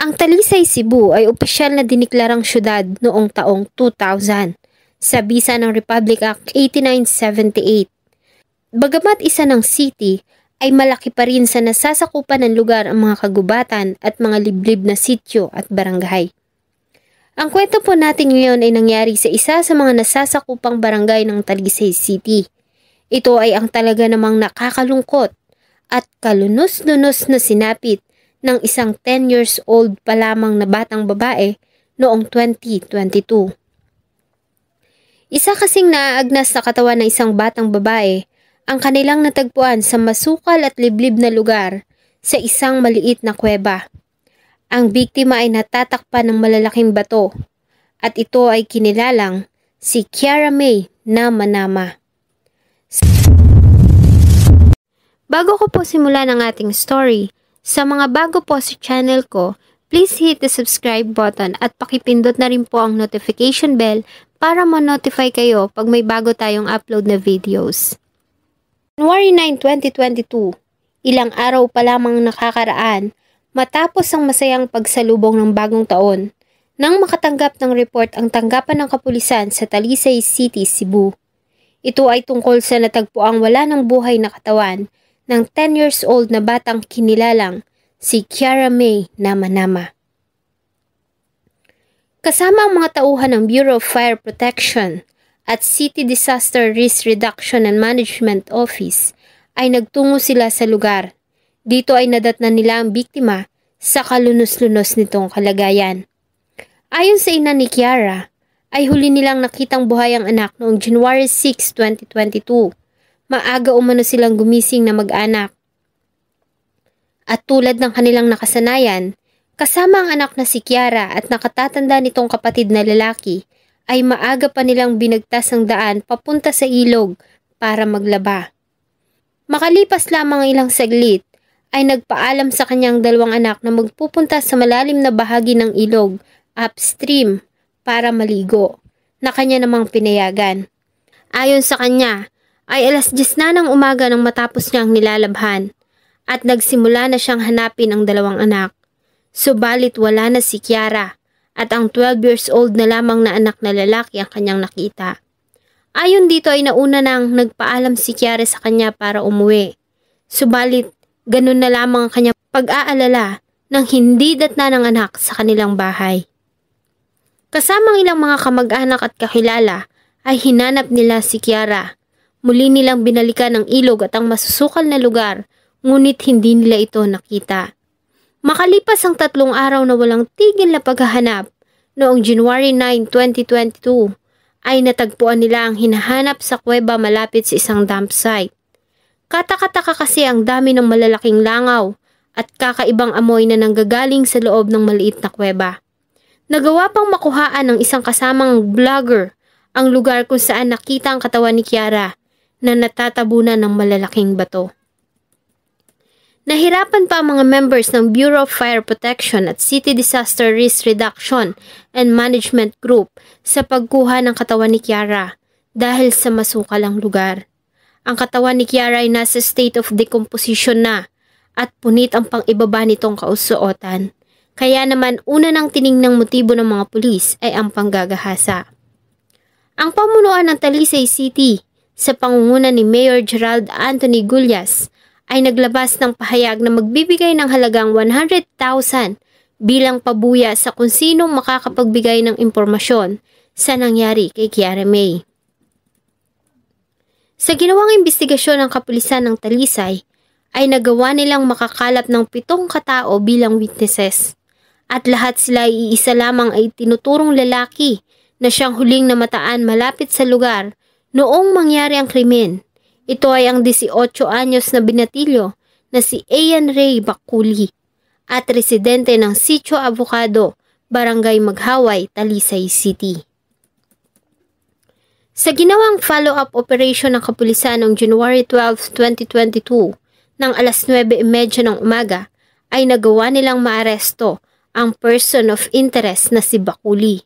Ang Talisay, Cebu ay opisyal na diniklarang syudad noong taong 2000 sa bisa ng Republic Act 8978. Bagamat isa ng city, ay malaki pa rin sa nasasakupan ng lugar ang mga kagubatan at mga liblib na sityo at barangay. Ang kwento po natin ngayon ay nangyari sa isa sa mga nasasakupang barangay ng Talisay City. Ito ay ang talaga namang nakakalungkot at kalunos-lunos na sinapit ng isang 10 years old pa lamang na batang babae noong 2022. Isa kasing naaagnas sa katawan ng isang batang babae ang kanilang natagpuan sa masukal at liblib na lugar sa isang maliit na kuweba. Ang biktima ay natatakpan ng malalaking bato at ito ay kinilalang si Kiara May Nama-Nama. Bago ko po simulan ang ating story, sa mga bago po sa channel ko, please hit the subscribe button at pakipindot na rin po ang notification bell para ma-notify kayo pag may bago tayong upload na videos. January 9, 2022, ilang araw pa lamang nakakaraan matapos ang masayang pagsalubong ng bagong taon nang makatanggap ng report ang tanggapan ng kapulisan sa Talisay City, Cebu. Ito ay tungkol sa natagpuang wala ng buhay na katawan ng 10 years old na batang kinilalang si Kiara May Nama-Nama. Kasama ang mga tauhan ng Bureau of Fire Protection at City Disaster Risk Reduction and Management Office ay nagtungo sila sa lugar. Dito ay nadatnan nila ang biktima sa kalunos-lunos nitong kalagayan. Ayon sa ina ni Kiara, ay huli nilang nakitang buhay ang anak noong January 6, 2022. Maaga umano silang gumising na mag-anak. At tulad ng kanilang nakasanayan, kasama ang anak na si Kiara at nakatatanda nitong kapatid na lalaki, ay maaga pa nilang binagtas ang daan papunta sa ilog para maglaba. Makalipas lamang ilang saglit, ay nagpaalam sa kanyang dalawang anak na magpupunta sa malalim na bahagi ng ilog, upstream, para maligo, na kanya namang pinayagan. Ayon sa kanya, ay alas 10 na ng umaga nang matapos niyang nilalabhan, at nagsimula na siyang hanapin ang dalawang anak. Subalit wala na si Kiara, at ang 12 years old na lamang na anak na lalaki ang kanyang nakita. Ayon dito ay nauna nang nagpaalam si Kiara sa kanya para umuwi. Subalit, ganun na lamang ang kanyang pag-aalala nang hindi datna ng anak sa kanilang bahay. Kasamang ilang mga kamag-anak at kakilala ay hinanap nila si Kiara. Muli nilang binalikan ang ilog at ang masusukal na lugar, ngunit hindi nila ito nakita. Makalipas ang 3 araw na walang tigil na paghahanap, noong January 9, 2022, ay natagpuan nila ang hinahanap sa kuweba malapit sa isang dump site. Katakataka kasi ang dami ng malalaking langaw at kakaibang amoy na nanggagaling sa loob ng maliit na kuweba. Nagawa pang makuhaan ng isang kasamang vlogger ang lugar kung saan nakita ang katawan ni Kiara na natatabunan ng malalaking bato. Nahirapan pa ang mga members ng Bureau of Fire Protection at City Disaster Risk Reduction and Management Group sa pagkuha ng katawan ni Kiara dahil sa masukal ang lugar. Ang katawan ni Kiara ay nasa state of decomposition na at punit ang pang-ibaba nitong kausuotan. Kaya naman una nang tiningnang motibo ng mga pulis ay ang panggagahasa. Ang pamunuan ng Talisay City sa pangunguna ni Mayor Gerald Anthony Gullas ay naglabas ng pahayag na magbibigay ng halagang 100,000 bilang pabuya sa kung sinong makakapagbigay ng impormasyon sa nangyari kay Kiara May. Sa ginawang investigasyon ng kapulisan ng Talisay, ay nagawa nilang makakalap ng 7 katao bilang witnesses. At lahat sila ay iisa lamang ay tinuturong lalaki na siyang huling namataan malapit sa lugar noong mangyari ang krimen. Ito ay ang 18 anyos na binatilyo na si Ian Ray Bakuli at residente ng Sitio Avocado, Barangay Maghaway, Talisay City. Sa ginawang follow-up operation ng kapulisan noong January 12, 2022, ng alas 9:30 ng umaga, ay nagawa nilang maaresto ang person of interest na si Bakuli.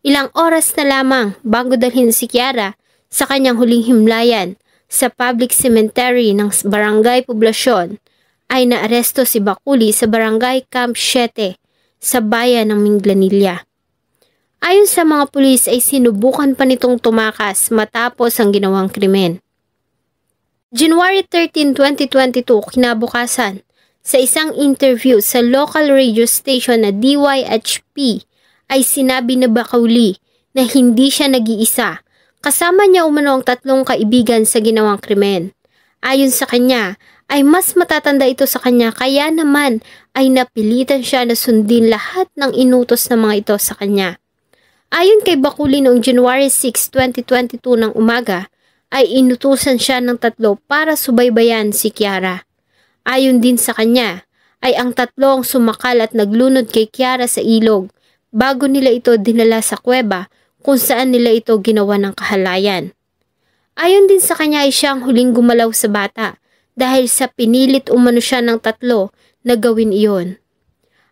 Ilang oras na lamang bago dalhin si Kiara sa kanyang huling himlayan sa public cemetery ng Barangay Poblasyon, ay naaresto si Bakuli sa Barangay Camp 7 sa bayan ng Minglanilla. Ayon sa mga pulis ay sinubukan pa nitong tumakas matapos ang ginawang krimen. January 13, 2022, kinabukasan, sa isang interview sa local radio station na DYHP ay sinabi ni Bacauli na hindi siya nag-iisa. Kasama niya umano ang 3 kaibigan sa ginawang krimen. Ayon sa kanya, ay mas matatanda ito sa kanya kaya naman ay napilitan siya na sundin lahat ng inutos ng mga ito sa kanya. Ayon kay Bacauli noong January 6, 2022 ng umaga, ay inutusan siya ng 3 para subaybayan si Kiara. Ayon din sa kanya, ay ang 3 ang sumakal at naglunod kay Kiara sa ilog bago nila ito dinala sa kuweba kung saan nila ito ginawa ng kahalayan. Ayon din sa kanya ay siyang huling gumalaw sa bata dahil sa pinilit umano siya ng 3 na gawin iyon.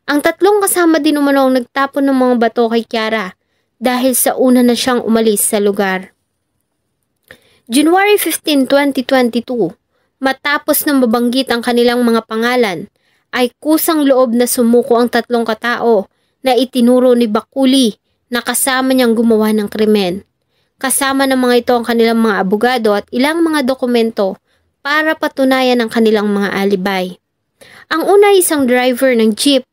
Ang 3 kasama din umano ang nagtapon ng mga bato kay Kiara dahil sa una na siyang umalis sa lugar. January 15, 2022, matapos na mabanggit ang kanilang mga pangalan, ay kusang loob na sumuko ang 3 katao na itinuro ni Bacauli na kasama niyang gumawa ng krimen. Kasama ng mga ito ang kanilang mga abogado at ilang mga dokumento para patunayan ang kanilang mga alibay. Ang una ay isang driver ng jeep,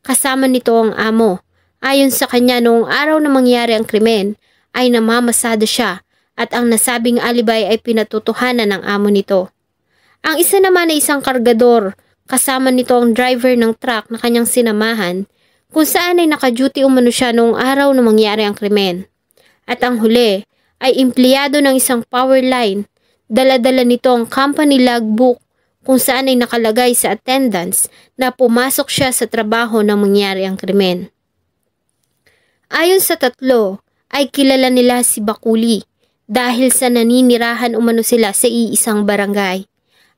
kasama nito ang amo. Ayon sa kanya noong araw na mangyari ang krimen ay namamasada siya at ang nasabing alibay ay pinatutuhanan ng amo nito. Ang isa naman ay isang kargador, kasama nito ang driver ng truck na kanyang sinamahan kung saan ay naka-duty umano siya noong araw na mangyari ang krimen. At ang huli ay empleyado ng isang power line, dala-dala nito ang company logbook kung saan ay nakalagay sa attendance na pumasok siya sa trabaho na mangyari ang krimen. Ayon sa 3 ay kilala nila si Bacauli dahil sa naninirahan umano sila sa iisang barangay.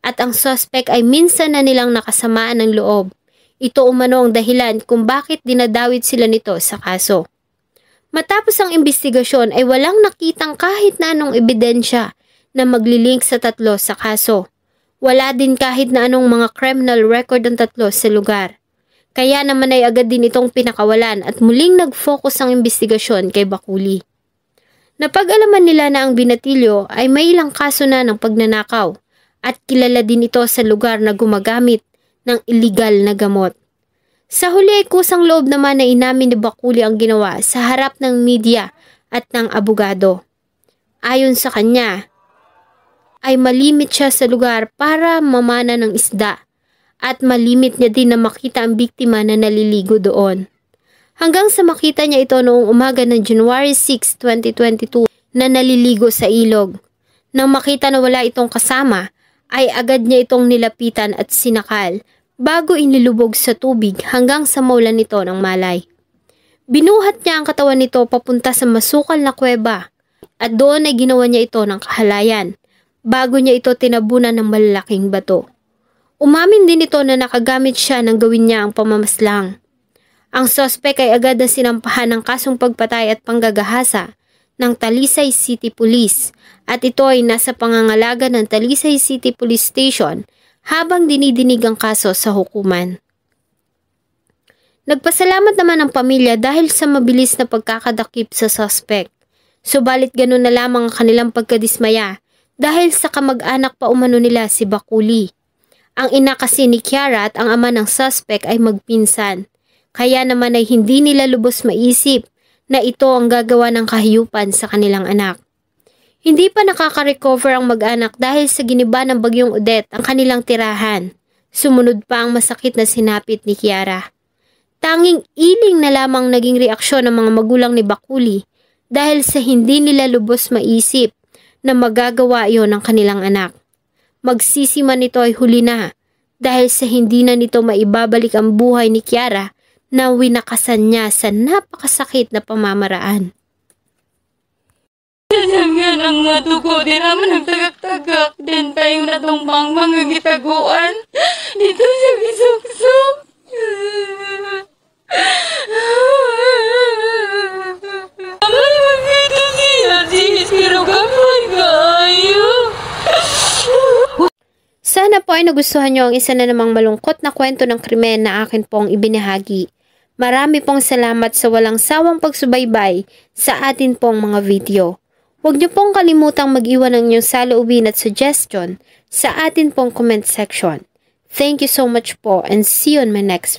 At ang suspect ay minsan na nilang nakasamaan ng loob. Ito umano ang dahilan kung bakit dinadawit sila nito sa kaso. Matapos ang investigasyon ay walang nakitang kahit na anong ebidensya na maglilink sa 3 sa kaso. Wala din kahit na anong mga criminal record ang 3 sa lugar. Kaya naman ay agad din itong pinakawalan at muling nag-focus ang investigasyon kay Bacauli. Napag-alaman nila na ang binatilyo ay may ilang kaso na ng pagnanakaw at kilala din ito sa lugar na gumagamit ng illegal na gamot. Sa huli ay kusang loob naman na inamin ni Bacauli ang ginawa sa harap ng media at ng abogado. Ayon sa kanya, ay malimit siya sa lugar para mamana ng isda at malimit niya din na makita ang biktima na naliligo doon. Hanggang sa makita niya ito noong umaga ng January 6, 2022 na naliligo sa ilog. Nang makita na wala itong kasama, ay agad niya itong nilapitan at sinakal bago inilubog sa tubig hanggang sa maulan nito ng malay. Binuhat niya ang katawan nito papunta sa masukal na kuweba at doon ay ginawa niya ito ng kahalayan bago niya ito tinabunan ng malalaking bato. Umamin din ito na nakagamit siya nang gawin niya ang pamamaslang. Ang suspect ay agad na sinampahan ng kasong pagpatay at panggagahasa ng Talisay City Police at ito ay nasa pangangalaga ng Talisay City Police Station habang dinidinig ang kaso sa hukuman. Nagpasalamat naman ang pamilya dahil sa mabilis na pagkakadakip sa suspect. Subalit ganun na lamang ang kanilang pagkadismaya dahil sa kamag-anak pa umano nila si Bacauli. Ang ina kasi ni Kiara at ang ama ng suspect ay magpinsan. Kaya naman ay hindi nila lubos maisip na ito ang gagawa ng kahiyupan sa kanilang anak. Hindi pa nakaka-recover ang mag-anak dahil sa giniba ng bagyong Odette ang kanilang tirahan. Sumunod pa ang masakit na sinapit ni Kiara. Tanging iling na lamang naging reaksyon ng mga magulang ni Bacauli dahil sa hindi nila lubos maisip na magagawa iyon ng kanilang anak. Magsisi man ito ay huli na dahil sa hindi na nito maibabalik ang buhay ni Kiara na winakasan niya sa napakasakit na pamamaraan. Nga ng mga tuko, di naman nagtagak-tagak, din tayo natumbang mga gitaguan. Dito siya gisok-sok. Naman magkita niya, pero kapag kayo. Sana po ay nagustuhan niyo ang isa na namang malungkot na kwento ng krimen na akin pong ibinahagi. Marami pong salamat sa walang sawang pagsubaybay sa atin pong mga video. Huwag niyo pong kalimutang mag-iwan ng inyong saloobin at suggestion sa atin pong comment section. Thank you so much po and see you on my next video.